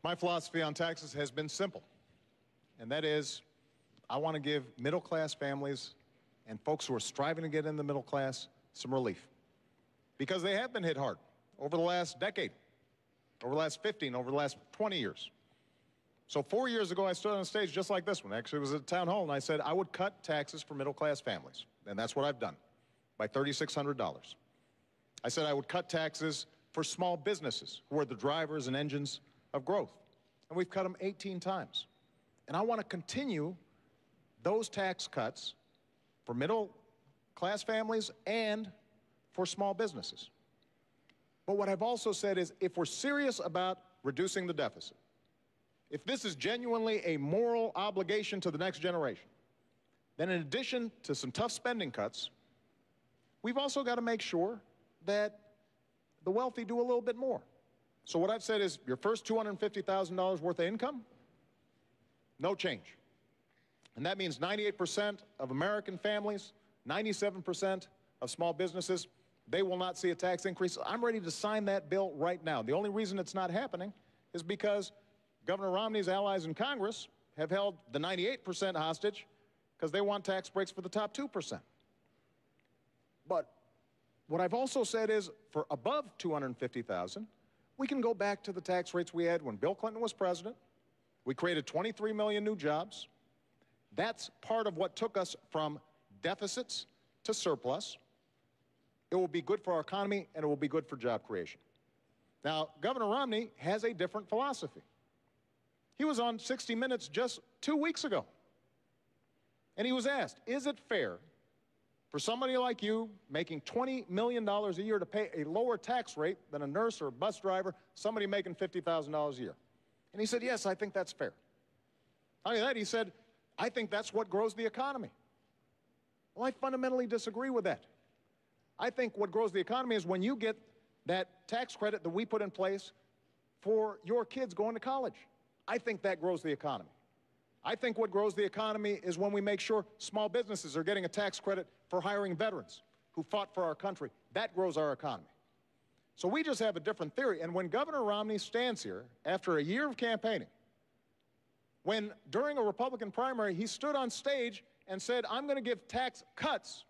My philosophy on taxes has been simple, and that is I want to give middle-class families and folks who are striving to get in the middle class some relief, because they have been hit hard over the last decade, over the last 15, over the last 20 years. So 4 years ago, I stood on a stage just like this one. Actually, it was at a town hall, and I said I would cut taxes for middle-class families, and that's what I've done, by $3,600. I said I would cut taxes for small businesses, who are the drivers and engines of growth, and we've cut them 18 times. And I want to continue those tax cuts for middle-class families and for small businesses. But what I've also said is, if we're serious about reducing the deficit, if this is genuinely a moral obligation to the next generation, then in addition to some tough spending cuts, we've also got to make sure that the wealthy do a little bit more. So what I've said is, your first $250,000 worth of income, no change. And that means 98% of American families, 97% of small businesses, they will not see a tax increase. I'm ready to sign that bill right now. The only reason it's not happening is because Governor Romney's allies in Congress have held the 98% hostage because they want tax breaks for the top 2%. But what I've also said is, for above $250,000, we can go back to the tax rates we had when Bill Clinton was president. We created 23 million new jobs. That's part of what took us from deficits to surplus. It will be good for our economy, and it will be good for job creation. Now, Governor Romney has a different philosophy. He was on 60 Minutes just 2 weeks ago, and he was asked, is it fair for somebody like you making $20 million a year to pay a lower tax rate than a nurse or a bus driver, somebody making $50,000 a year? And he said, yes, I think that's fair. Not only that, he said, I think that's what grows the economy. Well, I fundamentally disagree with that. I think what grows the economy is when you get that tax credit that we put in place for your kids going to college. I think that grows the economy. I think what grows the economy is when we make sure small businesses are getting a tax credit for hiring veterans who fought for our country. That grows our economy. So we just have a different theory. And when Governor Romney stands here after a year of campaigning, when during a Republican primary he stood on stage and said, I'm going to give tax cuts.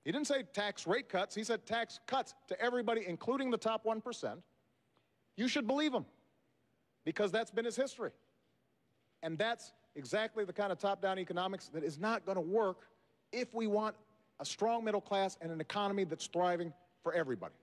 He didn't say tax rate cuts. He said tax cuts to everybody, including the top 1%. You should believe him, because that's been his history. And that's exactly the kind of top-down economics that is not going to work if we want a strong middle class and an economy that's thriving for everybody.